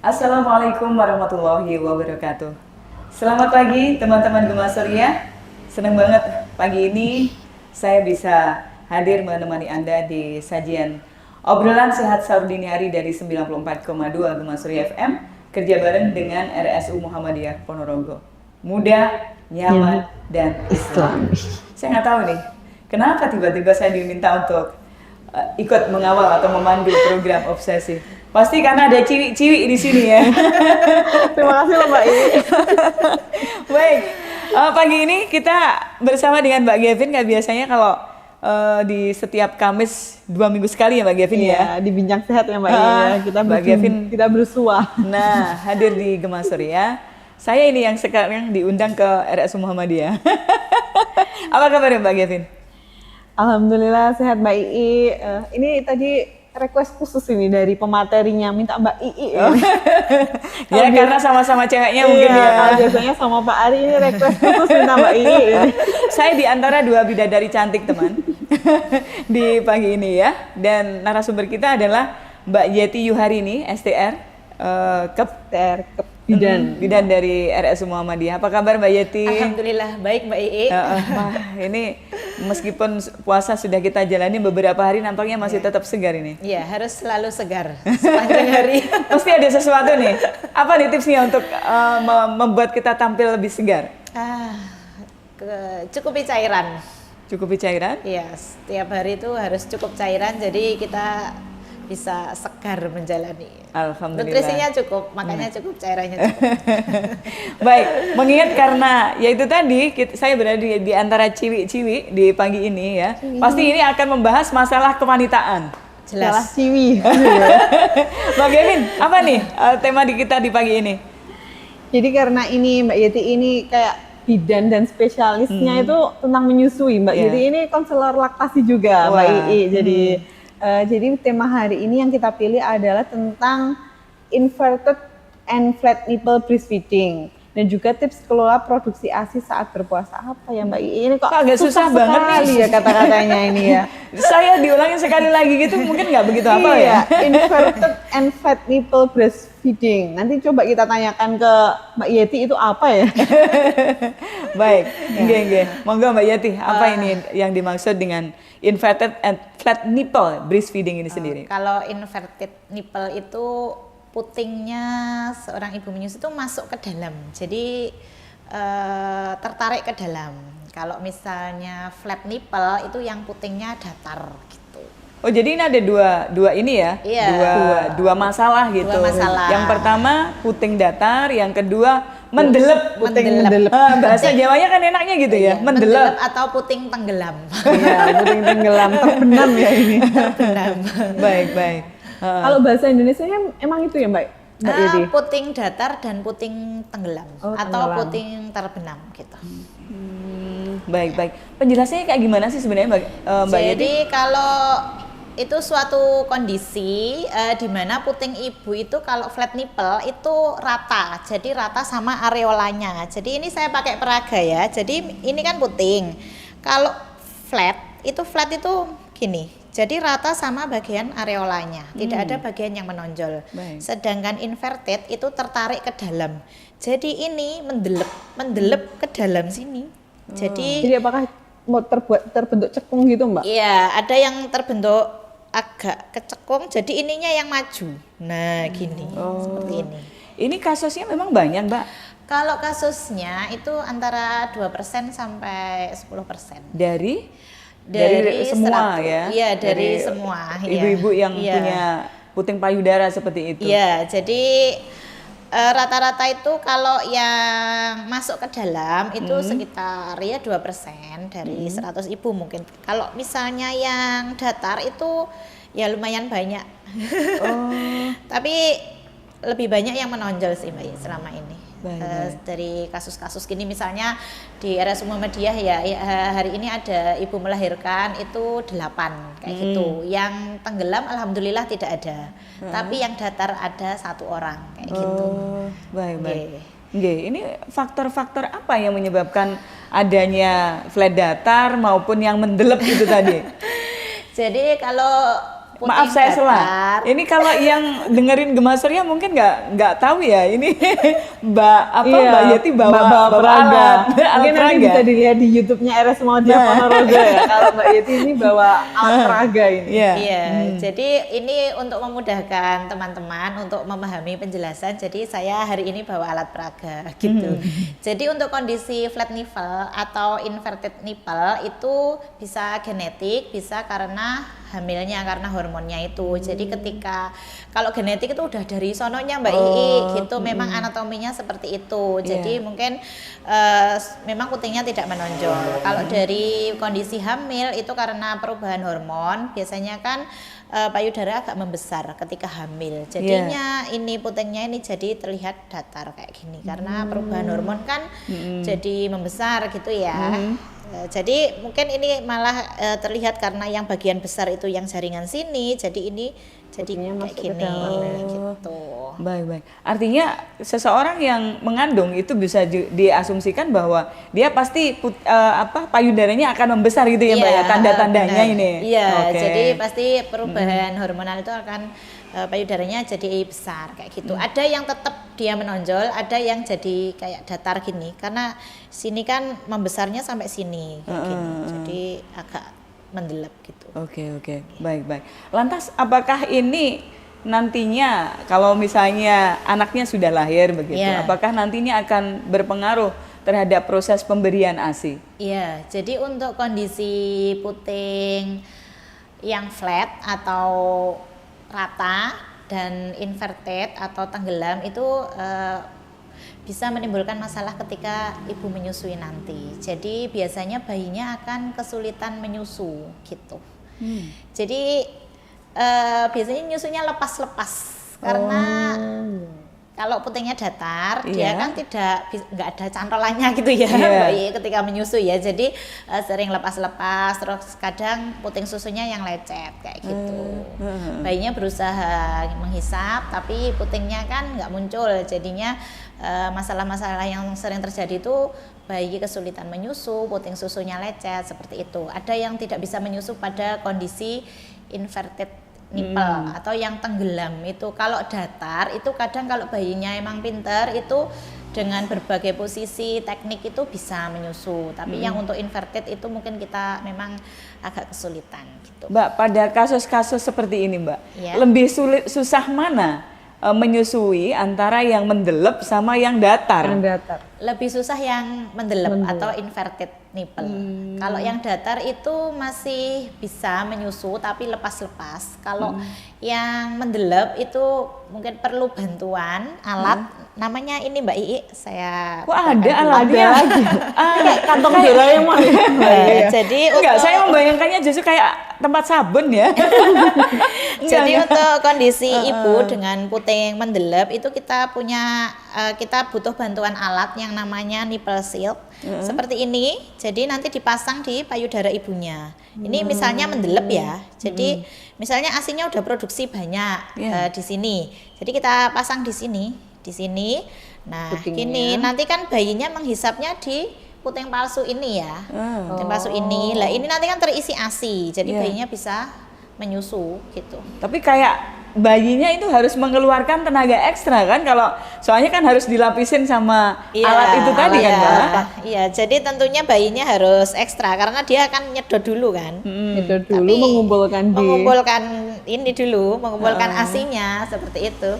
Assalamualaikum warahmatullahi wabarakatuh. Selamat pagi teman-teman Gema Surya. Senang banget pagi ini saya bisa hadir menemani Anda di sajian obrolan sehat sahur dini hari dari 94,2 Gema Surya FM, kerja bareng dengan RSU Muhammadiyah Ponorogo. Mudah, nyaman, dan Islam. Saya nggak tahu nih, kenapa tiba-tiba saya diminta untuk ikut mengawal atau memandu program obsesi. Pasti karena ada ciwi-ciwi di sini ya. Terima kasih loh Mbak I. Baik, pagi ini kita bersama dengan Mbak Gavin. Kayak biasanya kalau di setiap Kamis 2 minggu sekali ya Mbak Gavin ya. Di Bincang Sehat ya Mbak I ya. Kita bersua. Nah, hadir di Gema Surya. Saya ini yang sekarang diundang ke RSU Muhammadiyah. Apa kabar Mbak Gavin? Alhamdulillah sehat Mbak I. Ini tadi request khusus ini dari pematerinya, minta Mbak Ii. Ya karena sama-sama ceweknya mungkin ya. Kalau biasanya sama Pak Ari, ini request khusus minta Mbak Ii. Saya di antara dua bidadari cantik teman di pagi ini ya. Dan narasumber kita adalah Mbak Yeti Yuharini, STR, Bidan dari RSU Muhammadiyah. Apa kabar Mbak Yeti? Alhamdulillah baik Mbak Ii. Ini meskipun puasa sudah kita jalani beberapa hari, nampaknya masih tetap segar ini. Iya, harus selalu segar sepanjang hari. Pasti ada sesuatu nih. Apa nih tipsnya untuk membuat kita tampil lebih segar? Cukupi cairan. Cukupi cairan? Iya, setiap hari itu harus cukup cairan, jadi kita bisa segar menjalani. Alhamdulillah. Nutrisinya cukup, makanya cukup cairannya cukup. Baik, mengingat karena ya itu tadi saya berada di antara ciwi-ciwi di pagi ini ya. Pasti ini akan membahas masalah kewanitaan. Jelas. Ciwi. Mbak Gavin, apa nih tema kita di pagi ini? Jadi karena ini Mbak Yeti ini kayak bidan dan spesialisnya itu tentang menyusui Mbak. Jadi ini konselor laktasi juga Mbak Ii. Jadi tema hari ini yang kita pilih adalah tentang inverted and flat nipple breastfeeding dan juga tips kelola produksi ASI saat berpuasa. Apa ya Mbak I? Ini kok agak susah banget nih ya kata-katanya ini ya. Saya diulangin sekali lagi gitu mungkin nggak begitu apa ya. Inverted and flat nipple breastfeeding. Nanti coba kita tanyakan ke Mbak Yeti itu apa ya. Baik, nggih. Monggo Mbak Yeti, apa ini yang dimaksud dengan inverted and flat nipple breastfeeding ini sendiri? Kalau inverted nipple itu putingnya seorang ibu menyusui itu masuk ke dalam, jadi tertarik ke dalam. Kalau misalnya flat nipple itu yang putingnya datar gitu. Oh jadi ini ada dua ini ya? Iya. Dua masalah gitu. Dua masalah. Yang pertama puting datar, yang kedua mendelep. Mendelep. Bahasa Jawanya kan enaknya gitu ya, mendelep. Atau puting tenggelam. Iya, puting tenggelam, terbenam ya ini. Terbenam. Baik. Kalau bahasa Indonesianya emang itu ya Mbak Yeti? Puting datar dan puting tenggelam atau tenggelam. puting terbenam gitu. Baik. Penjelasannya kayak gimana sih sebenarnya Mbak Yeti? Jadi kalau itu suatu kondisi di mana puting ibu itu kalau flat nipple itu rata, jadi rata sama areolanya. Jadi ini saya pakai peraga ya. Jadi ini kan puting. Kalau flat itu gini. Jadi rata sama bagian areolanya, tidak ada bagian yang menonjol. Baik. Sedangkan inverted itu tertarik ke dalam. Jadi ini mendelep ke dalam sini. Jadi apakah mau terbentuk cekung gitu Mbak? Iya, ada yang terbentuk agak kecekung, jadi ininya yang maju. Nah, gini, seperti ini. Ini kasusnya memang banyak Mbak? Kalau kasusnya itu antara 2% sampai 10%. Dari semua 100, ya? Iya, dari semua. Ibu-ibu yang punya puting payudara seperti itu? Iya, jadi rata-rata itu kalau yang masuk ke dalam itu sekitar ya 2% dari 100 ibu mungkin. Kalau misalnya yang datar itu ya lumayan banyak. Tapi lebih banyak yang menonjol sih Mbak selama ini. Dari kasus-kasus gini misalnya di RSU Muhammadiyah ya hari ini ada ibu melahirkan itu 8 kayak gitu. Yang tenggelam alhamdulillah tidak ada. Tapi yang datar ada 1 orang kayak gitu. Baik. Nggih, ini faktor-faktor apa yang menyebabkan adanya flat datar maupun yang mendelep itu tadi? Jadi kalau Maaf saya datar. salah. Ini kalau yang dengerin Gema Surya mungkin nggak tahu ya. Ini Mbak Yeti bawa peraga. alat Mungkin nanti peraga. bisa dilihat di YouTube-nya RS Moja Ponorogo ya. Kalau Mbak Yeti ini bawa alat peraga ini. Iya. Iya, jadi ini untuk memudahkan teman-teman untuk memahami penjelasan. Jadi saya hari ini bawa alat peraga gitu. Jadi untuk kondisi flat nipple atau inverted nipple itu bisa genetik, bisa karena hamilnya, karena hormonnya itu. Jadi ketika kalau genetik itu udah dari sononya Mbak Ii gitu, memang anatominya seperti itu. Jadi mungkin memang putingnya tidak menonjol. Kalau dari kondisi hamil itu karena perubahan hormon, biasanya kan payudara agak membesar ketika hamil. Jadinya ini putingnya ini jadi terlihat datar kayak gini karena perubahan hormon kan jadi membesar gitu ya. Jadi mungkin ini malah terlihat karena yang bagian besar itu yang jaringan sini, jadi ini jadi kayak gini gitu. Baik. Artinya seseorang yang mengandung itu bisa diasumsikan bahwa dia pasti payudaranya akan membesar gitu ya Mbak ya, tanda-tandanya ini. Iya, Oke. jadi pasti perubahan hormonal itu akan payudaranya jadi besar kayak gitu. Ada yang tetap dia menonjol, ada yang jadi kayak datar gini karena sini kan membesarnya sampai sini kayak gini. Jadi agak mendelep gitu. Oke. Baik. Lantas apakah ini nantinya kalau misalnya anaknya sudah lahir begitu, apakah nantinya akan berpengaruh terhadap proses pemberian ASI? Iya, jadi untuk kondisi puting yang flat atau rata dan inverted atau tenggelam itu bisa menimbulkan masalah ketika ibu menyusui nanti. Jadi biasanya bayinya akan kesulitan menyusu gitu. Jadi biasanya nyusunya lepas-lepas karena kalau putingnya datar, dia kan nggak ada cantolannya gitu ya, bayi ketika menyusui ya. Jadi sering lepas-lepas, terus kadang puting susunya yang lecet kayak gitu. Bayinya berusaha menghisap, tapi putingnya kan nggak muncul. Jadinya masalah-masalah yang sering terjadi itu bayi kesulitan menyusu, puting susunya lecet seperti itu. Ada yang tidak bisa menyusu pada kondisi inverted nipple atau yang tenggelam itu. Kalau datar itu kadang kalau bayinya emang pinter itu dengan berbagai posisi teknik itu bisa menyusu, tapi yang untuk inverted itu mungkin kita memang agak kesulitan gitu. Mbak, pada kasus-kasus seperti ini Mbak, lebih susah mana menyusui antara yang mendelep sama yang datar? Lebih susah yang mendelep atau inverted nipple. Kalau yang datar itu masih bisa menyusu tapi lepas-lepas. Kalau yang mendelep itu mungkin perlu bantuan alat. Namanya ini Mbak Ii, saya ada alatnya. Kantong Doraemon ya. Jadi enggak, saya membayangkannya justru kayak tempat sabun ya. Jadi untuk kondisi ibu dengan puting mendelep itu kita butuh bantuan alat yang namanya nipple shield seperti ini. Jadi nanti dipasang di payudara ibunya. Ini misalnya mendelep ya. Jadi misalnya ASI-nya udah produksi banyak di sini. Jadi kita pasang di sini. Nah, gini nanti kan bayinya menghisapnya di puting palsu ini ya. Puting palsu ini. Lah ini nanti kan terisi ASI. Jadi bayinya bisa menyusu gitu. Tapi kayak bayinya itu harus mengeluarkan tenaga ekstra kan, kalau soalnya kan harus dilapisin sama alat itu tadi kan Mbak? Iya, jadi tentunya bayinya harus ekstra karena dia akan nyedot dulu kan. Nyedot dulu, mengumpulkan mengumpulkan ASI-nya seperti itu.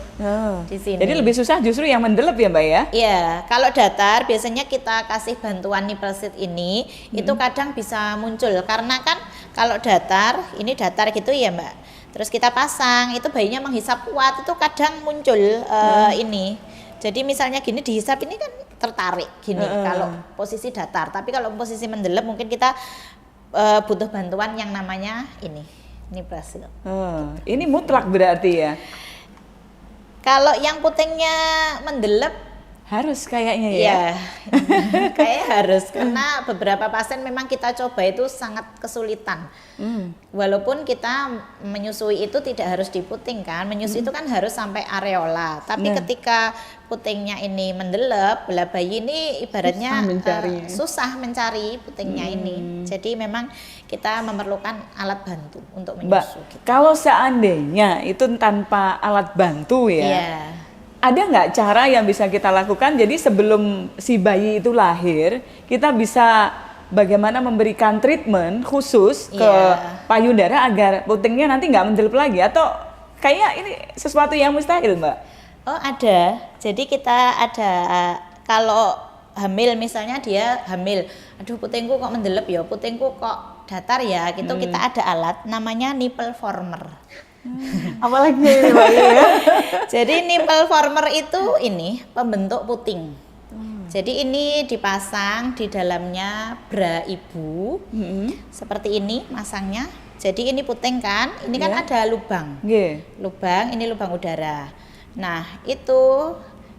Di sini. Jadi lebih susah justru yang mendelep ya Mbak ya? Iya, kalau datar biasanya kita kasih bantuan nipple sheet ini itu kadang bisa muncul karena kan kalau datar, ini datar gitu ya Mbak. Terus kita pasang, itu bayinya menghisap kuat, itu kadang muncul ini. Jadi misalnya gini dihisap ini kan tertarik gini kalau posisi datar. Tapi kalau posisi mendelep mungkin kita butuh bantuan yang namanya ini berhasil. Ini mutlak berarti ya? Kalau yang putingnya mendelep harus kayaknya ya. Kayak harus, karena beberapa pasien memang kita coba itu sangat kesulitan. Walaupun kita menyusui itu tidak harus di puting kan, menyusui itu kan harus sampai areola. Tapi ketika putingnya ini mendelep, belah bayi ini ibaratnya susah mencari putingnya ini. Jadi memang kita memerlukan alat bantu untuk menyusu. Mbak, kalau seandainya itu tanpa alat bantu ya, ada nggak cara yang bisa kita lakukan? Jadi sebelum si bayi itu lahir, kita bisa bagaimana memberikan treatment khusus ke payudara agar putingnya nanti nggak mendelep lagi, atau kayaknya ini sesuatu yang mustahil, Mbak? Oh, ada. Jadi kita ada, kalau hamil misalnya dia hamil, aduh putingku kok mendelep ya, putingku kok datar ya, gitu kita ada alat namanya nipple former. Apalagi ini Mbak ya. Jadi nipple former itu ini pembentuk puting. Jadi ini dipasang di dalamnya bra ibu, seperti ini masangnya. Jadi ini puting kan, ini kan ada lubang, lubang ini lubang udara. Nah itu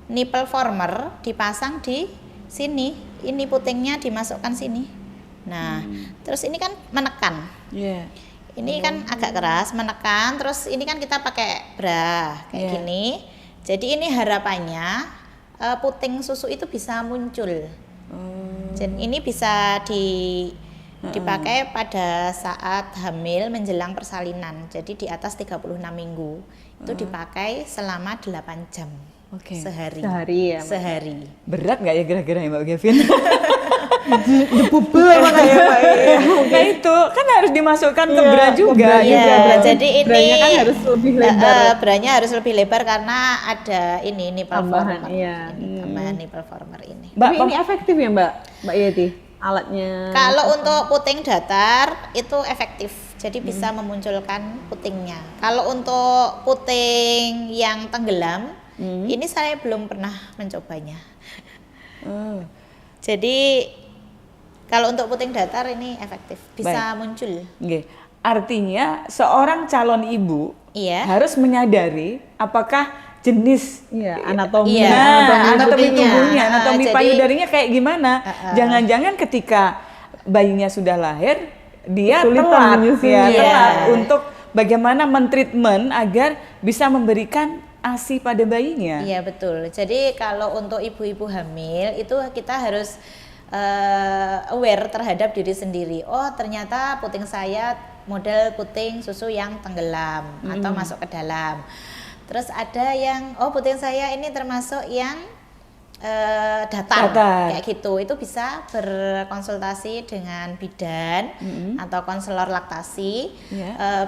nipple former dipasang di sini, ini putingnya dimasukkan sini. Nah terus ini kan menekan. Ini kan agak keras, menekan, terus ini kan kita pakai bra kayak gini. Jadi ini harapannya puting susu itu bisa muncul. Jadi ini bisa dipakai pada saat hamil menjelang persalinan. Jadi di atas 36 minggu itu dipakai selama 8 jam sehari. Sehari. Berat nggak ya kira-kira ya Mbak Gavin? Debubel apa kayak Mbak ya? Nah itu kan harus dimasukkan ke bra juga. Jadi ini branya kan harus lebih lebar. Branya harus lebih lebar karena ada ini nipple Tambahan, former. Tambahan nipple former ini. Mbak, tapi ini efektif ya Mbak Yeti alatnya? Kalau untuk puting datar itu efektif. Jadi bisa memunculkan putingnya. Kalau untuk puting yang tenggelam, ini saya belum pernah mencobanya. Jadi kalau untuk puting datar ini efektif, bisa muncul. Artinya seorang calon ibu harus menyadari apakah jenis anatomi tubuhnya, anatomi payudarinya kayak gimana. Jangan-jangan ketika bayinya sudah lahir dia telat untuk bagaimana mentreatment agar bisa memberikan ASI pada bayinya. Iya betul. Jadi kalau untuk ibu-ibu hamil itu kita harus aware terhadap diri sendiri. Oh ternyata puting saya model puting susu yang tenggelam atau masuk ke dalam. Terus ada yang puting saya ini termasuk yang datar kayak gitu. Itu bisa berkonsultasi dengan bidan atau konselor laktasi.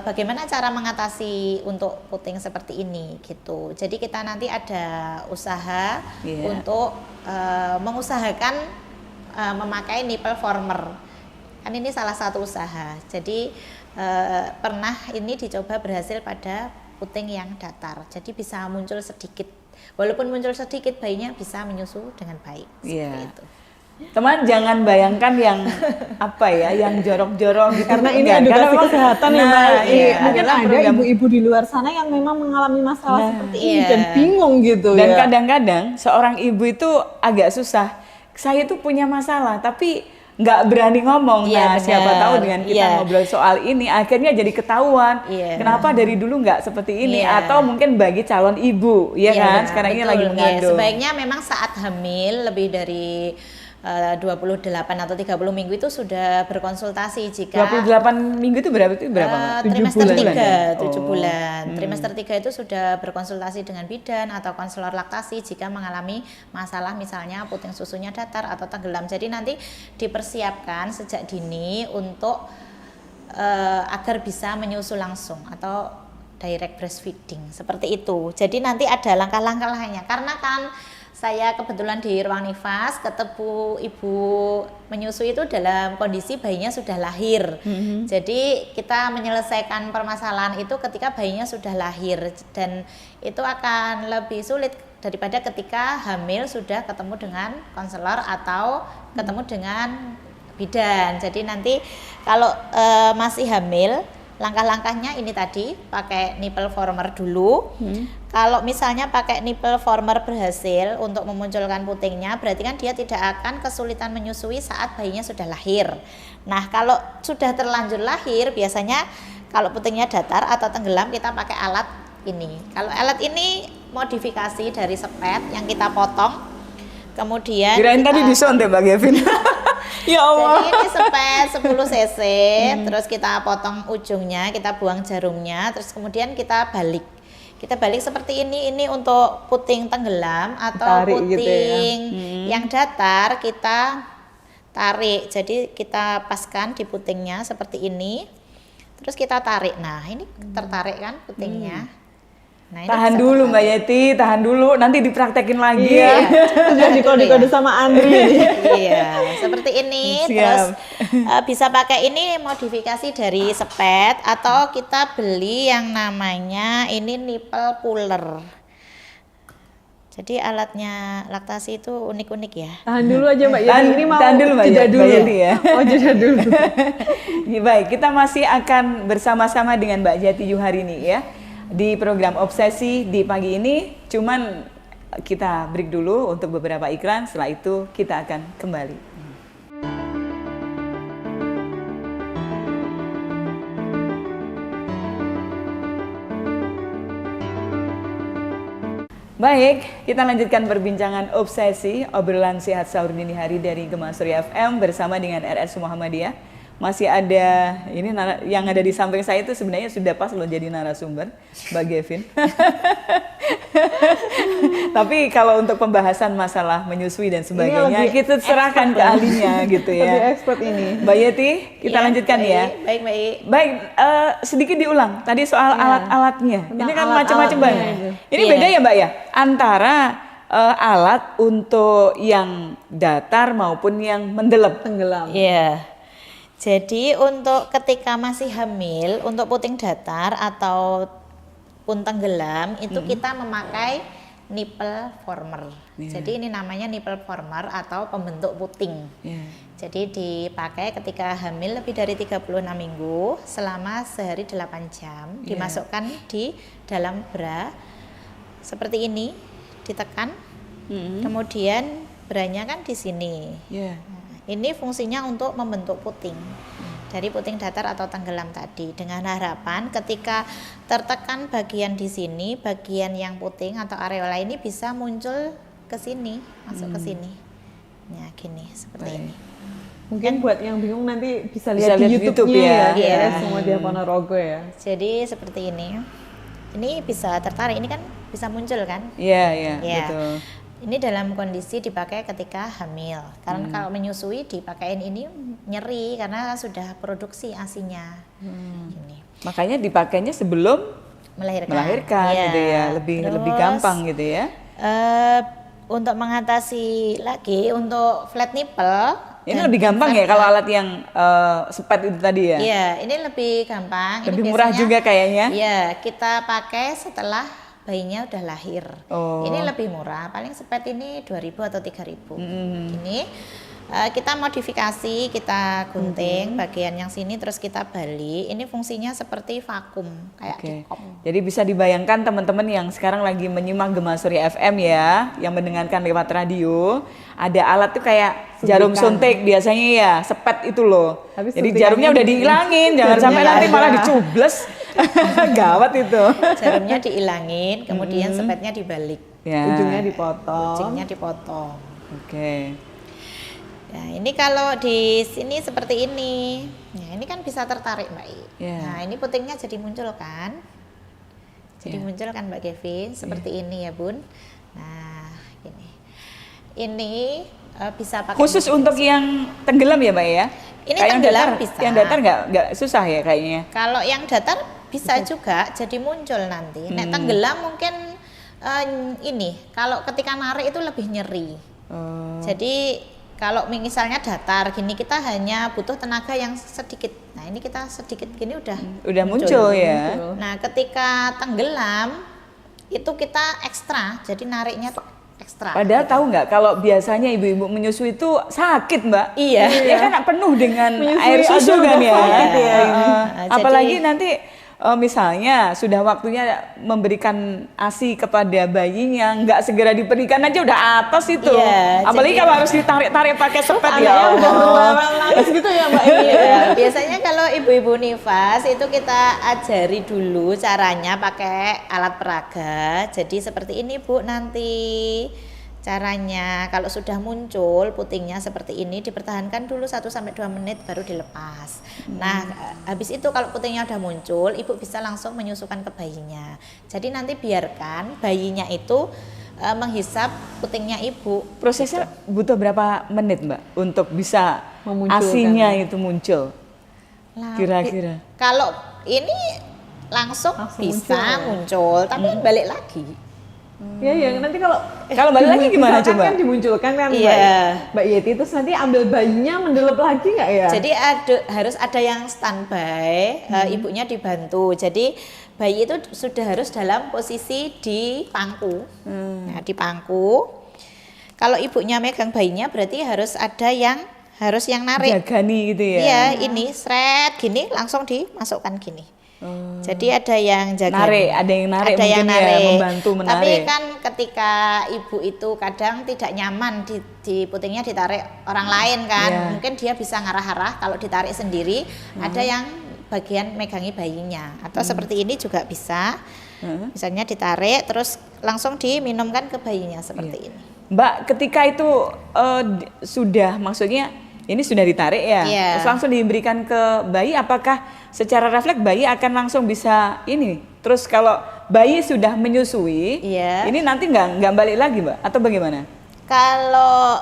Bagaimana cara mengatasi untuk puting seperti ini gitu. Jadi kita nanti ada usaha untuk mengusahakan memakai nipple former. Kan ini salah satu usaha. Jadi pernah ini dicoba berhasil pada puting yang datar. Jadi bisa muncul sedikit. Walaupun muncul sedikit, bayinya bisa menyusu dengan baik. Seperti itu. Teman jangan bayangkan yang yang jorok-jorok gitu. Karena ini edukasi kesehatan ya Mbak. Mungkin ada ibu-ibu di luar sana yang memang mengalami masalah seperti ini dan bingung gitu. Dan kadang-kadang seorang ibu itu agak susah. Saya tuh punya masalah tapi nggak berani ngomong. Siapa tahu dengan kita ngobrol soal ini akhirnya jadi ketahuan. Kenapa dari dulu nggak seperti ini? Atau mungkin bagi calon ibu, kan? Sekarang ini lagi mengandung. Sebaiknya memang saat hamil lebih dari 28 atau 30 minggu itu sudah berkonsultasi. Jika 28 minggu itu berapa? Trimester 3, 7 bulan. Trimester 3 itu sudah berkonsultasi dengan bidan atau konselor laktasi jika mengalami masalah misalnya puting susunya datar atau tenggelam. Jadi nanti dipersiapkan sejak dini untuk agar bisa menyusu langsung atau direct breastfeeding seperti itu. Jadi nanti ada langkah-langkahnya karena kan saya kebetulan di ruang nifas ketemu ibu menyusui itu dalam kondisi bayinya sudah lahir. Jadi kita menyelesaikan permasalahan itu ketika bayinya sudah lahir dan itu akan lebih sulit daripada ketika hamil sudah ketemu dengan konselor atau ketemu dengan bidan. Jadi nanti kalau masih hamil langkah-langkahnya ini tadi, pakai nipple former dulu. Kalau misalnya pakai nipple former berhasil untuk memunculkan putingnya, berarti kan dia tidak akan kesulitan menyusui saat bayinya sudah lahir. Nah, kalau sudah terlanjur lahir, biasanya kalau putingnya datar atau tenggelam, kita pakai alat ini. Kalau alat ini modifikasi dari sepet yang kita potong, kemudian Kirain tadi disontek Mbak Gavin. Ya Allah. jadi ini sepet 10 cc, terus kita potong ujungnya, kita buang jarumnya, terus kemudian kita balik. Kita balik seperti ini untuk puting tenggelam atau Tarik puting gitu ya. yang datar, kita tarik. Jadi kita paskan di putingnya seperti ini, terus kita tarik. Nah, ini tertarik kan putingnya. Nah, ini Tahan bisa dulu tertarik. Mbak Yeti, tahan dulu, nanti dipraktekin lagi. Iya. Sudah dikode-kode sama Andri. Iya, seperti ini. Siap. Terus bisa pakai ini modifikasi dari sepet atau kita beli yang namanya ini nipple puller. Jadi alatnya laktasi itu unik-unik ya. Tahan dulu aja Mbak Yeti. Tahan- Ini mau tahan dulu, Mbak jeda Yeti. dulu Mbak Yeti ya. Oh, jeda dulu. Ya, baik, kita masih akan bersama-sama dengan Mbak Jati Yuharini ya di program Obsesi di pagi ini. Cuman kita break dulu untuk beberapa iklan, setelah itu kita akan kembali. Baik, kita lanjutkan perbincangan obsesi, obrolan sehat sahur dini hari dari Gema Surya FM bersama dengan RS Muhammadiyah. Masih ada, ini yang ada di samping saya itu sebenarnya sudah pas loh jadi narasumber, Mbak Gavin. Tapi kalau untuk pembahasan masalah menyusui dan sebagainya, lebih kita serahkan ke ahlinya gitu Lebih ya. expert ini. Mbak Yeti, kita Iya, lanjutkan ya. Baik. Baik, sedikit diulang tadi soal alat-alatnya. Tentang Ini kan alat-alatnya macam-macam banget. itu. Ini Iya. beda ya Mbak ya, antara alat untuk yang datar maupun yang mendelep. Tenggelam. Iya. Jadi untuk ketika masih hamil, untuk puting datar atau pun tenggelam itu kita memakai nipple former. Jadi ini namanya nipple former atau pembentuk puting. Ya. Jadi dipakai ketika hamil lebih dari 36 minggu selama sehari 8 jam. Dimasukkan di dalam bra seperti ini, ditekan. Kemudian branya kan di sini. Ya. Ini fungsinya untuk membentuk puting dari puting datar atau tenggelam tadi, dengan harapan ketika tertekan bagian di sini, bagian yang puting atau areola ini bisa muncul ke sini, masuk ke sini. Ya, gini seperti ini. Mungkin buat yang bingung nanti bisa Bisa lihat di lihat di YouTube YouTube-nya ya. ya. Iya. RS Muhammadiyah Ponorogo ya. Jadi seperti ini. Ini bisa tertarik, ini kan bisa muncul kan? Iya, iya, Ya. betul. Ini dalam kondisi dipakai ketika hamil. Karena kalau menyusui dipakein ini nyeri karena sudah produksi ASI-nya. Gini. Makanya dipakainya sebelum melahirkan Iya. gitu ya, lebih Terus, gampang gitu ya. Untuk mengatasi lagi untuk flat nipple. Ini dan lebih gampang ya flat- kalau alat yang sepet itu tadi ya. Iya, ini lebih gampang. Lebih Ini murah biasanya- juga kayaknya. Iya, kita pakai setelah bayinya udah lahir. Oh. Ini lebih murah, paling sepet ini 2.000 atau 3.000. Ini kita modifikasi, kita gunting bagian yang sini terus kita balik. Ini fungsinya seperti vakum kayak Oke. dikop. Jadi bisa dibayangkan teman-teman yang sekarang lagi menyimak Gema Surya FM ya, yang mendengarkan lewat radio, ada alat tuh kayak jarum suntik biasanya ya, sepet itu loh. Tapi Jadi suntikannya jarumnya udah dihilangin, jangan sampai Jarumnya nanti ada. malah dicubles. Gawat itu. Jarumnya dihilangin, kemudian sepetnya dibalik. Ya. Ujungnya dipotong. Ujungnya dipotong. Oke. Nah, ini kalau di sini seperti ini. Nah, ini kan bisa tertarik, Mbak I. Ya. Nah, ini putingnya jadi muncul kan? Jadi Ya. muncul kan Mbak Kevin, seperti ini ya, Bun. Nah, ini. Ini bisa pakai Khusus untuk yang tenggelam ya, Mbak ya? Ini Kayak yang tenggelam datar, bisa. Yang datar nggak susah ya kayaknya. Kalau yang datar bisa juga jadi muncul nanti. Nek tenggelam mungkin ini kalau ketika narik itu lebih nyeri. Oh. Jadi kalau misalnya datar gini kita hanya butuh tenaga yang sedikit. Nah, ini kita sedikit gini udah muncul ya. Nah, ketika tenggelam itu kita ekstra. Jadi nariknya ekstra. Padahal tahu nggak kalau biasanya ibu-ibu menyusui itu sakit, Mbak. Iya. Ya kan penuh dengan Menyusui air susu aja kan udah ya. sakit ya. Apalagi nanti misalnya sudah waktunya memberikan ASI kepada bayinya, nggak segera diberikan aja udah atas itu. Iya, Apalagi jadi- kalau harus ditarik-tarik pakai sepet ya. Anaknya udah Allah. berwarna nangis gitu ya Mbak. Iya, biasanya kalau ibu-ibu nifas itu kita ajari dulu caranya pakai alat peraga. Jadi seperti ini Bu nanti caranya. Kalau sudah muncul putingnya seperti ini dipertahankan dulu 1-2 menit baru dilepas. Nah, habis itu kalau putingnya udah muncul, ibu bisa langsung menyusukan ke bayinya. Jadi nanti biarkan bayinya itu menghisap putingnya ibu. Prosesnya butuh berapa menit, Mbak, untuk bisa Memunculkan. ASINya itu muncul? Lah, Kira-kira. Kalau ini langsung bisa muncul, tapi balik lagi. Iya ya, nanti kalau Kalau balik lagi gimana misalkan coba? kan dimunculkan kan Iya. Mbak Yeti, terus nanti ambil bayinya mendelep lagi nggak ya? Jadi harus ada yang standby, ibunya dibantu. Jadi bayi itu sudah harus dalam posisi di pangku. Nah, di pangku. Kalau ibunya megang bayinya berarti harus yang narik. Jagani gitu ya. Iya, ini seret gini langsung dimasukkan gini. Jadi ada yang jaga. Narik, ada yang narik Ada yang mungkin ya, narik. membantu menarik. Tapi kan ketika ibu itu kadang tidak nyaman di putingnya ditarik orang lain kan. Iya. Mungkin dia bisa ngarah-arah kalau ditarik sendiri, ada yang bagian megangi bayinya atau seperti ini juga bisa. Misalnya ditarik terus langsung diminumkan ke bayinya seperti ini. Mbak, ketika itu sudah maksudnya ini sudah ditarik ya, Iya. terus langsung diberikan ke bayi, apakah secara refleks bayi akan langsung bisa ini? Terus kalau bayi sudah menyusui, Iya. ini nanti nggak balik lagi, Mbak, atau bagaimana? Kalau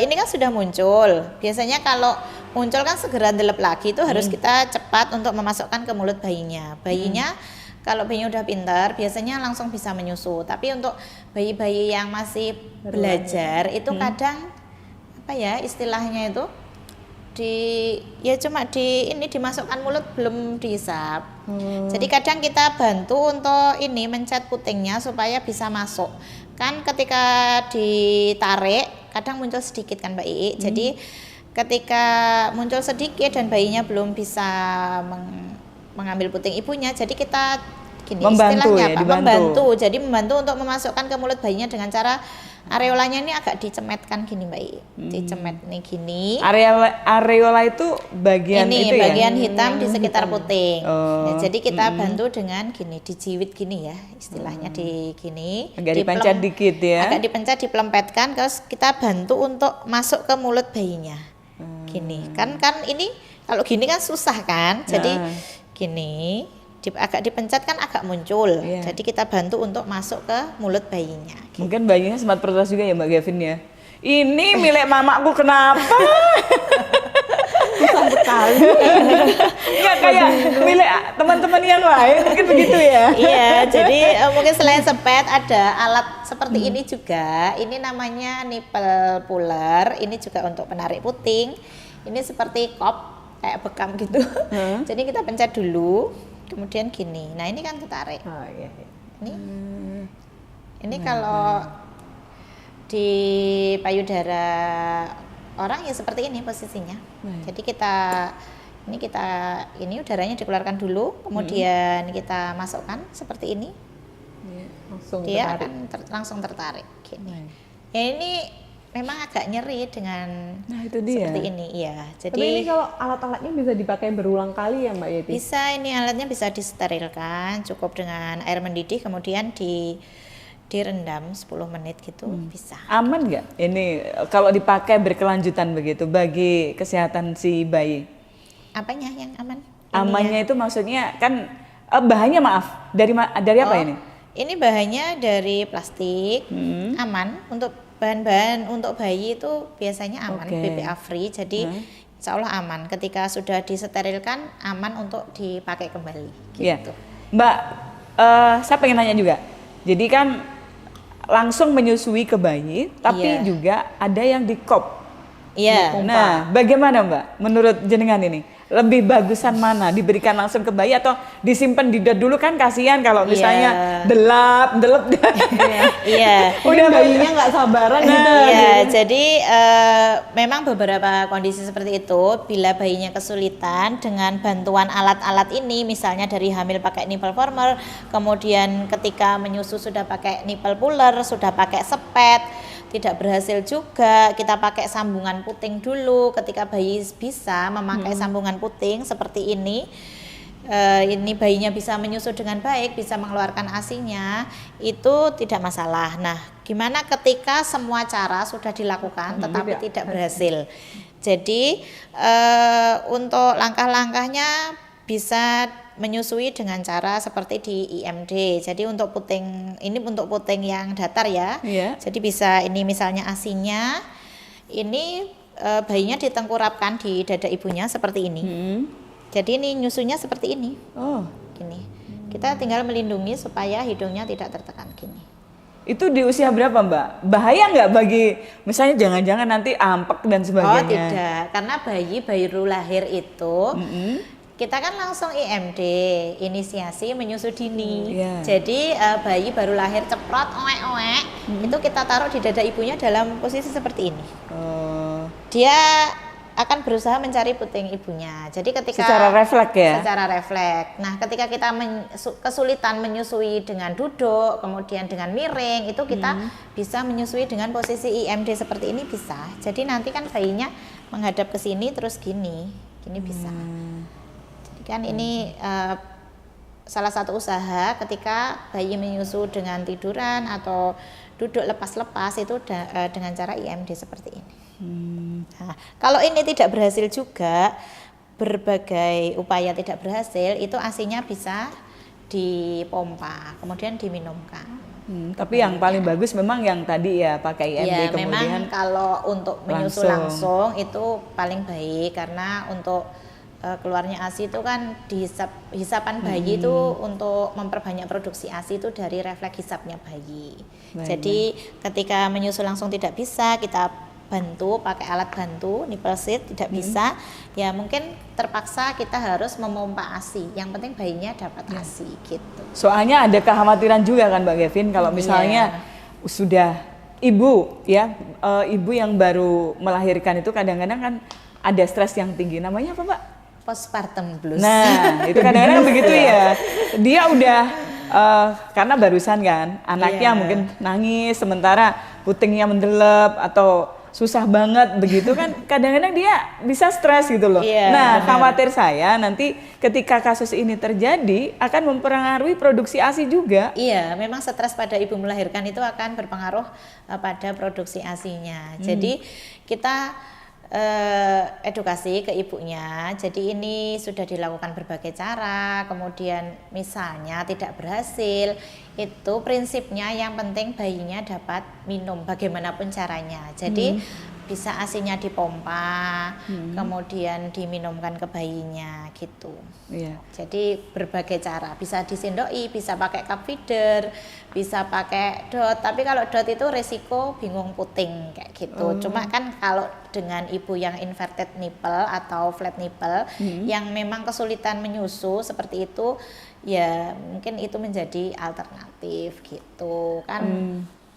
ini kan sudah muncul, biasanya kalau muncul kan segera delep lagi itu harus kita cepat untuk memasukkan ke mulut bayinya. Bayinya kalau bayinya udah pintar, biasanya langsung bisa menyusu. Tapi untuk bayi-bayi yang masih belajar itu kadang apa ya istilahnya itu cuma ini dimasukkan mulut belum dihisap. Jadi kadang kita bantu untuk ini mencet putingnya supaya bisa masuk. Kan ketika ditarik kadang muncul sedikit kan Mbak Ii. Jadi ketika muncul sedikit dan bayinya belum bisa mengambil puting ibunya, jadi kita gini Membantu istilahnya ya, apa? dibantu. Membantu. Jadi membantu untuk memasukkan ke mulut bayinya dengan cara areolanya ini agak dicemetkan gini Mbak Ii. Dicemet nih gini. Areola itu bagian Ini itu bagian ya? hitam di sekitar puting. Oh, Nah, jadi kita bantu dengan gini, dijiwit gini ya, istilahnya di gini. Agak dipencet dikit ya? Agak dipencet, dipelempetkan, terus kita bantu untuk masuk ke mulut bayinya. Gini, kan ini kalau gini kan susah kan, jadi gini. Agak dipencet kan agak muncul, Iya. jadi kita bantu untuk masuk ke mulut bayinya. Mungkin bayinya sempat protes juga ya Mbak Gavin ya. Ini milik mamaku kenapa? Susah sekali. Nggak kayak milik teman-teman yang lain mungkin begitu ya. Iya, jadi mungkin selain sepet ada alat seperti ini juga. Ini namanya nipple puller. Ini juga untuk penarik puting. Ini seperti kop kayak bekam gitu. Jadi kita pencet dulu, kemudian gini. Nah ini kan ketarik. Oh iya. Ini kalau di payudara orang ya seperti ini posisinya. Jadi ini udaranya dikeluarkan dulu, kemudian kita masukkan seperti ini. Langsung Dia tertarik. akan langsung tertarik gini. Ya ini memang agak nyeri dengan Nah itu dia. seperti ini, iya. Jadi Tapi ini kalau alat-alatnya bisa dipakai berulang kali ya Mbak Yeti? bisa, ini alatnya bisa disterilkan, cukup dengan air mendidih, kemudian direndam 10 menit gitu, bisa. Aman nggak ini kalau dipakai berkelanjutan begitu bagi kesehatan si bayi? Apanya yang aman? Amannya itu maksudnya kan bahannya maaf dari apa ini? Ini bahannya dari plastik, aman. Untuk bahan-bahan untuk bayi itu biasanya aman, Oke. BPA free, jadi insya Allah aman. Ketika sudah disterilkan, aman untuk dipakai kembali. Iya. Gitu. Mbak, saya pengen nanya juga. Jadi kan langsung menyusui ke bayi, tapi Iya. juga ada yang di kop. Iya. Nah, bagaimana Mbak? Menurut jenengan ini, lebih bagusan mana? Diberikan langsung ke bayi atau disimpan di dot dulu, kan kasihan kalau misalnya delep. Iya. Udah bayinya nggak sabaran gitu. Iya, jadi memang beberapa kondisi seperti itu. Bila bayinya kesulitan dengan bantuan alat-alat ini, misalnya dari hamil pakai nipple former, kemudian ketika menyusu sudah pakai nipple puller, sudah pakai sepet, tidak berhasil juga, kita pakai sambungan puting dulu. Ketika bayi bisa memakai sambungan puting seperti ini bayinya bisa menyusu dengan baik, bisa mengeluarkan ASI-nya, itu tidak masalah. Nah, gimana ketika semua cara sudah dilakukan tetapi tidak berhasil? Jadi untuk langkah-langkahnya bisa menyusui dengan cara seperti di IMD. Jadi untuk puting yang datar ya. Jadi bisa ini misalnya ASI-nya ini bayinya ditengkurapkan di dada ibunya seperti ini. Jadi ini nyusunya seperti ini. Gini. Kita tinggal melindungi supaya hidungnya tidak tertekan gini. Itu di usia berapa, Mbak? Bahaya nggak bagi misalnya jangan-jangan nanti ampek dan sebagainya? Oh tidak, karena bayi baru lahir itu kita kan langsung IMD, inisiasi menyusu dini. Jadi bayi baru lahir ceprot, oek-oek, itu kita taruh di dada ibunya dalam posisi seperti ini. Dia akan berusaha mencari puting ibunya. Jadi ketika secara refleks ya? Secara refleks. Nah, ketika kita kesulitan menyusui dengan duduk, kemudian dengan miring, itu kita bisa menyusui dengan posisi IMD seperti ini bisa. Jadi nanti kan bayinya menghadap ke sini terus gini bisa. Kan ini salah satu usaha ketika bayi menyusu dengan tiduran atau duduk lepas-lepas itu dengan cara IMD seperti ini. Nah, kalau ini tidak berhasil juga, berbagai upaya tidak berhasil, itu ASI-nya bisa dipompa, kemudian diminumkan. Tapi yang paling bagus memang yang tadi ya pakai IMD, ya, kemudian memang kalau untuk menyusu langsung itu paling baik, karena untuk keluarnya ASI itu kan hisapan bayi itu untuk memperbanyak produksi ASI itu dari refleks hisapnya bayi. Jadi ketika menyusu langsung tidak bisa, kita bantu pakai alat bantu nipple seat tidak bisa, ya mungkin terpaksa kita harus memompa ASI. Yang penting bayinya dapat ASI gitu. Soalnya ada kekhawatiran juga kan Mbak Gavin kalau misalnya sudah ibu ibu yang baru melahirkan itu kadang-kadang kan ada stres yang tinggi, namanya apa Mbak? Postpartum blues. Nah, itu kadang-kadang begitu ya. Dia udah karena barusan kan anaknya mungkin nangis sementara putingnya mendelep atau susah banget begitu kan, kadang-kadang dia bisa stres gitu loh. Nah, khawatir saya nanti ketika kasus ini terjadi akan mempengaruhi produksi ASI juga. Iya, memang stres pada ibu melahirkan itu akan berpengaruh pada produksi ASI-nya. Jadi kita edukasi ke ibunya. Jadi ini sudah dilakukan berbagai cara, kemudian misalnya tidak berhasil, itu prinsipnya yang penting bayinya dapat minum bagaimanapun caranya. Jadi bisa ASI-nya dipompa, kemudian diminumkan ke bayinya gitu. Jadi berbagai cara, bisa disendoi, bisa pakai cup feeder, bisa pakai dot. Tapi kalau dot itu resiko bingung puting kayak gitu. Cuma kan kalau dengan ibu yang inverted nipple atau flat nipple yang memang kesulitan menyusu seperti itu, ya mungkin itu menjadi alternatif gitu kan.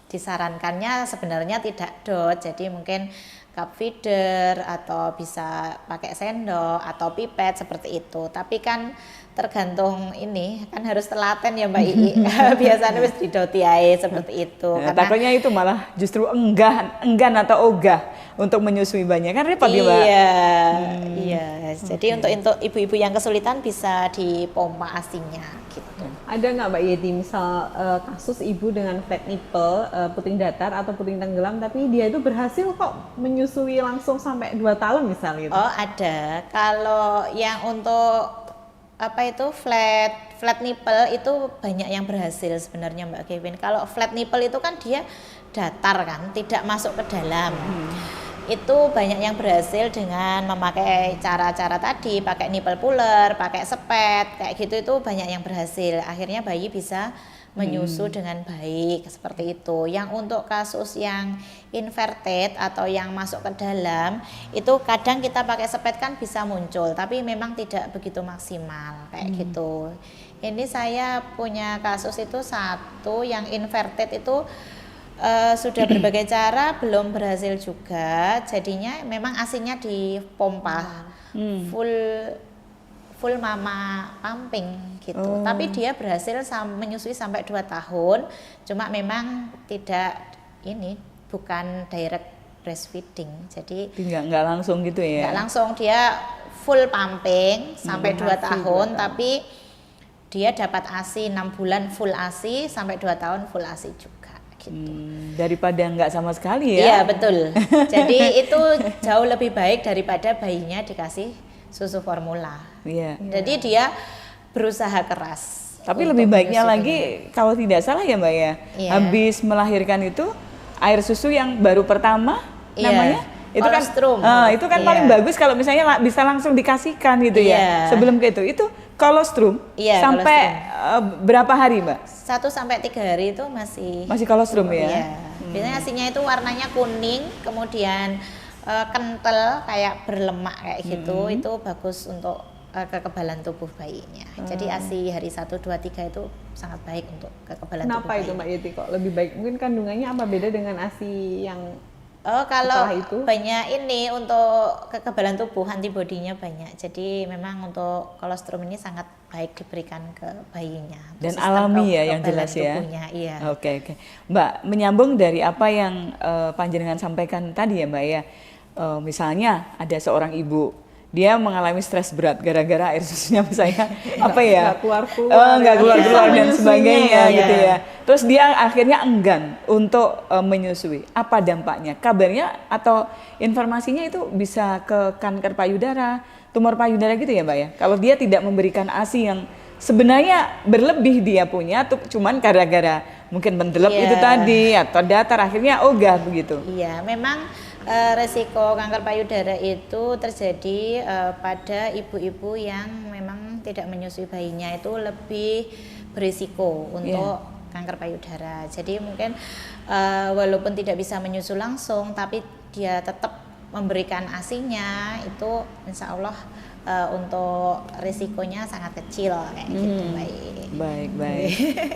Disarankannya sebenarnya tidak dot, jadi mungkin cup feeder atau bisa pakai sendok atau pipet seperti itu. Tapi kan tergantung ini kan harus telaten ya Mbak Ii. Biasanya harus didoti aja seperti itu. Karena takutnya itu malah justru enggan atau ogah untuk menyusui bayinya, kan repot ya Mbak. Iya. Jadi untuk ibu-ibu yang kesulitan bisa dipompa ASI-nya gitu. Ada nggak Mbak Yeti misal kasus ibu dengan flat nipple, puting datar atau puting tenggelam, tapi dia itu berhasil kok menyusui langsung sampai 2 tahun misalnya gitu? Oh ada. Kalau yang untuk flat nipple itu banyak yang berhasil sebenarnya Mbak Kevin. Kalau flat nipple itu kan dia datar kan, tidak masuk ke dalam. Itu banyak yang berhasil dengan memakai cara-cara tadi, pakai nipple puller, pakai sepet, kayak gitu itu banyak yang berhasil. Akhirnya bayi bisa menyusu dengan baik seperti itu. Yang untuk kasus yang inverted atau yang masuk ke dalam itu kadang kita pakai sepet kan bisa muncul, tapi memang tidak begitu maksimal kayak gitu. Ini saya punya kasus itu satu yang inverted itu sudah berbagai cara belum berhasil juga, jadinya memang ASINya dipompa full mama pumping gitu. Tapi dia berhasil menyusui sampai 2 tahun. Cuma memang bukan direct breastfeeding. Jadi nggak langsung gitu ya. Nggak langsung, dia full pumping sampai 2 tahun, tapi dia dapat ASI 6 bulan full ASI sampai 2 tahun full ASI juga gitu. Daripada nggak sama sekali ya. Iya, betul. Jadi itu jauh lebih baik daripada bayinya dikasih susu formula. Iya. Jadi dia berusaha keras. Tapi lebih baiknya lagi kalau tidak salah ya Mbak ya, habis melahirkan itu air susu yang baru pertama namanya itu colostrum. Itu kan paling bagus kalau misalnya bisa langsung dikasihkan gitu ya. Sebelum ke itu colostrum sampai berapa hari Mbak? 1 sampai 3 hari itu masih colostrum ya. Iya. Biasanya ASINya itu warnanya kuning, kemudian kental kayak berlemak kayak gitu. Itu bagus untuk kekebalan tubuh bayinya. Jadi ASI hari 1, 2, 3 itu sangat baik untuk kekebalan tubuh bayi. Kenapa itu Mbak Yeti kok lebih baik? Mungkin kandungannya apa beda dengan ASI yang kalau itu? banyak ini untuk kekebalan tubuh, antibodinya banyak. Jadi memang untuk kolostrum ini sangat baik diberikan ke bayinya. Dan alami ya yang jelas ya. Iya. Oke. Mbak, menyambung dari apa yang panjenengan sampaikan tadi ya Mbak ya. Misalnya ada seorang ibu, dia mengalami stres berat gara-gara air susunya misalnya nggak keluar dan sebagainya gitu ya. Terus dia akhirnya enggan untuk menyusui. Apa dampaknya? Kabarnya atau informasinya itu bisa ke kanker payudara, tumor payudara gitu ya Mbak ya. Kalau dia tidak memberikan ASI yang sebenarnya berlebih dia punya, tuh cuman gara-gara mungkin mendelep itu tadi atau datar akhirnya ogah begitu. Iya, memang resiko kanker payudara itu terjadi pada ibu-ibu yang memang tidak menyusui bayinya, itu lebih berisiko untuk kanker payudara. Jadi mungkin walaupun tidak bisa menyusu langsung, tapi dia tetap memberikan ASINya, itu insya Allah untuk risikonya sangat kecil kayak gitu. Baik.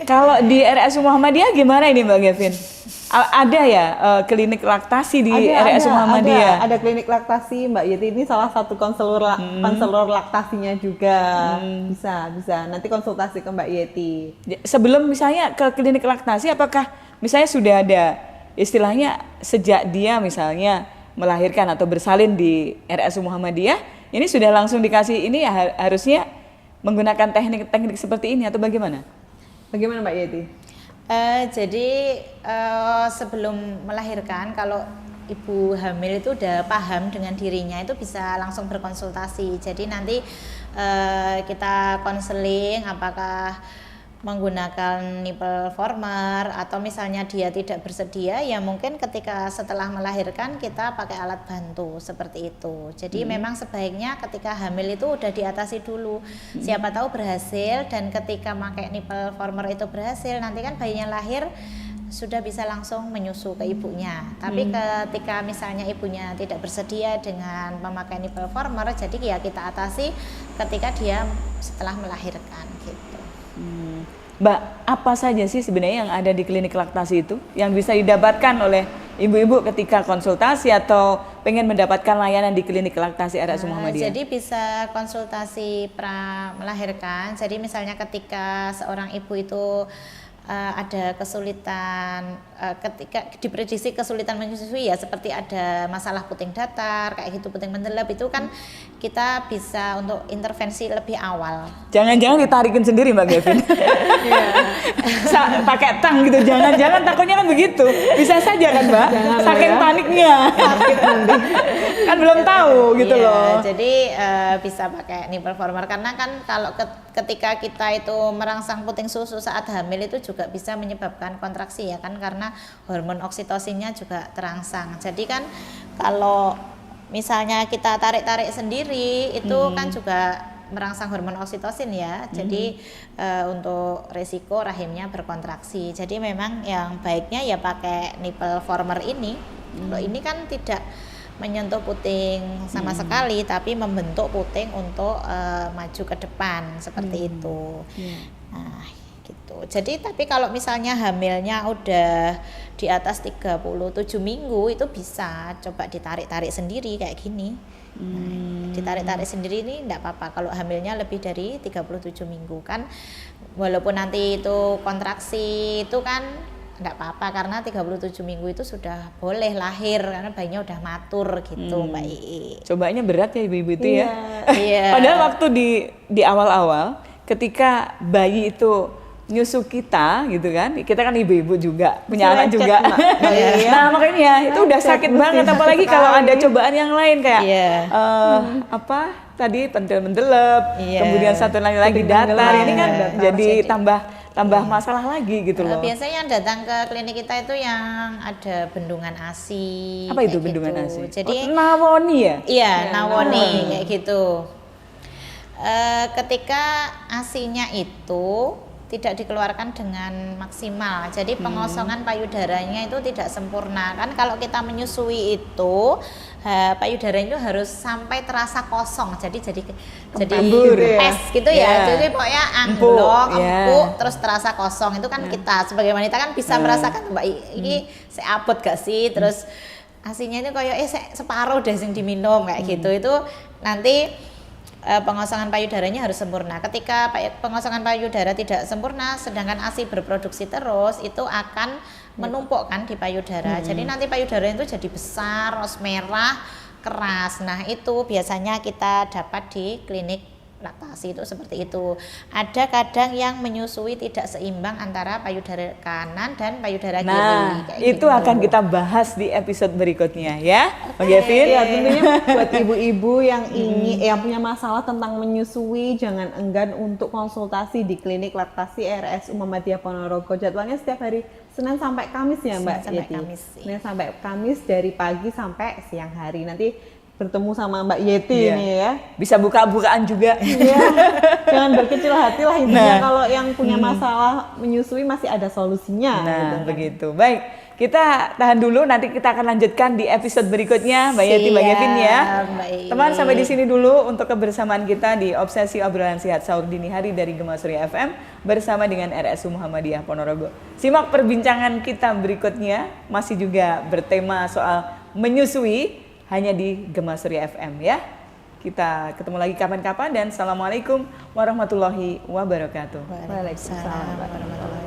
Kalau di RSU Muhammadiyah gimana ini Mbak Gavin? Ada ya klinik laktasi di RSU Muhammadiyah? Ada klinik laktasi Mbak Yeti, ini salah satu konselor laktasinya juga. Bisa nanti konsultasi ke Mbak Yeti. Sebelum misalnya ke klinik laktasi, apakah misalnya sudah ada istilahnya sejak dia misalnya melahirkan atau bersalin di RSU Muhammadiyah, ini sudah langsung dikasih ini harusnya menggunakan teknik-teknik seperti ini atau bagaimana? Bagaimana Mbak Yeti? Jadi sebelum melahirkan, kalau ibu hamil itu udah paham dengan dirinya, itu bisa langsung berkonsultasi. Jadi nanti kita konseling apakah menggunakan nipple former, atau misalnya dia tidak bersedia, ya mungkin ketika setelah melahirkan kita pakai alat bantu seperti itu. Jadi memang sebaiknya ketika hamil itu udah diatasi dulu. Siapa tahu berhasil, dan ketika pakai nipple former itu berhasil, nanti kan bayinya lahir sudah bisa langsung menyusu ke ibunya. Tapi ketika misalnya ibunya tidak bersedia dengan memakai nipple former, jadi ya kita atasi ketika dia setelah melahirkan gitu. Mbak, apa saja sih sebenarnya yang ada di klinik laktasi itu yang bisa didapatkan oleh ibu-ibu ketika konsultasi atau pengen mendapatkan layanan di klinik laktasi RSU Muhammadiyah? Jadi bisa konsultasi pra melahirkan. Jadi misalnya ketika seorang ibu itu ada kesulitan, ketika diprediksi kesulitan menyusui, ya seperti ada masalah puting datar kayak gitu, puting mendelep, itu kan kita bisa untuk intervensi lebih awal. Jangan-jangan ditarikin sendiri Mbak Gavin. Pakai tang gitu, jangan-jangan takutnya kan begitu. Bisa saja kan Mbak, saking paniknya. Sakit nanti. Kan belum tahu gitu loh. Jadi bisa pakai nipple former, karena kan kalau ketika kita itu merangsang puting susu saat hamil itu juga bisa menyebabkan kontraksi ya kan, karena hormon oksitosinnya juga terangsang. Jadi kan kalau misalnya kita tarik-tarik sendiri itu kan juga merangsang hormon oksitosin ya. Jadi untuk resiko rahimnya berkontraksi. Jadi memang yang baiknya ya pakai nipple former ini. Kalau ini kan tidak menyentuh puting sama sekali, tapi membentuk puting untuk maju ke depan seperti itu. Nah, gitu. Jadi tapi kalau misalnya hamilnya udah di atas 37 minggu itu bisa coba ditarik-tarik sendiri kayak gini. Nah, ditarik-tarik sendiri ini enggak apa-apa kalau hamilnya lebih dari 37 minggu kan, walaupun nanti itu kontraksi itu kan enggak apa-apa karena 37 minggu itu sudah boleh lahir karena bayinya udah matur gitu Mbak Ii. Cobanya berat ya ibu-ibu itu ya. Iya. Padahal waktu di awal-awal ketika bayi itu nyusu kita gitu kan, kita kan ibu-ibu juga, punya anak juga. Nah makanya itu udah sakit banget, apalagi kalau ada cobaan yang lain kayak apa tadi pentil-mendelep, kemudian satu lagi datar, ini kan jadi tambah masalah lagi gitu loh. Biasanya yang datang ke klinik kita itu yang ada bendungan ASI. Apa itu gitu. bendungan ASI? Jadi nawoni ya? Iya, nawoni kayak gitu. Ketika ASI-nya itu tidak dikeluarkan dengan maksimal, jadi pengosongan payudaranya itu tidak sempurna. Kan kalau kita menyusui itu payudaranya itu harus sampai terasa kosong, jadi pes gitu ya. Jadi pokoknya anglok, empuk, terus terasa kosong. Itu kan kita sebagai wanita kan bisa merasakan, Mbak, ini saya abot gak sih? Terus asinya itu kayak separuh deh yang diminum kayak gitu. Itu nanti pengosongan payudaranya harus sempurna. Ketika pengosongan payudara tidak sempurna, sedangkan ASI berproduksi terus, itu akan menumpuk kan di payudara. Jadi nanti payudara itu jadi besar, ros merah, keras. Nah itu biasanya kita dapat di klinik laktasi itu seperti itu. Ada kadang yang menyusui tidak seimbang antara payudara kanan dan payudara kiri. Nah, kayak itu gitu. akan kita bahas di episode berikutnya ya, Bang Gavin. Ya tentunya buat ibu-ibu yang yang punya masalah tentang menyusui, jangan enggan untuk konsultasi di klinik laktasi RSU Muhammadiyah Ponorogo. Jadwalnya setiap hari Senin sampai Kamis ya Mbak. Senin sampai Kamis. Senin sampai Kamis dari pagi sampai siang hari. Nanti bertemu sama Mbak Yeti ini ya. Bisa buka-bukaan juga. Iya. Jangan berkecil hati lah intinya, kalau yang punya masalah menyusui masih ada solusinya. Nah, gitu. begitu. Baik, kita tahan dulu, nanti kita akan lanjutkan di episode berikutnya, Mbak Yeti, Mbak Gavin ya. Baik. Teman, sampai di sini dulu untuk kebersamaan kita di Obsesi Obrolan Sehat Sahur Dini Hari dari Gema Surya FM bersama dengan RSU Muhammadiyah Ponorogo. Simak perbincangan kita berikutnya, masih juga bertema soal menyusui, hanya di Gema Surya FM ya. Kita ketemu lagi kapan-kapan dan Assalamualaikum warahmatullahi wabarakatuh. Waalaikumsalam warahmatullahi wabarakatuh.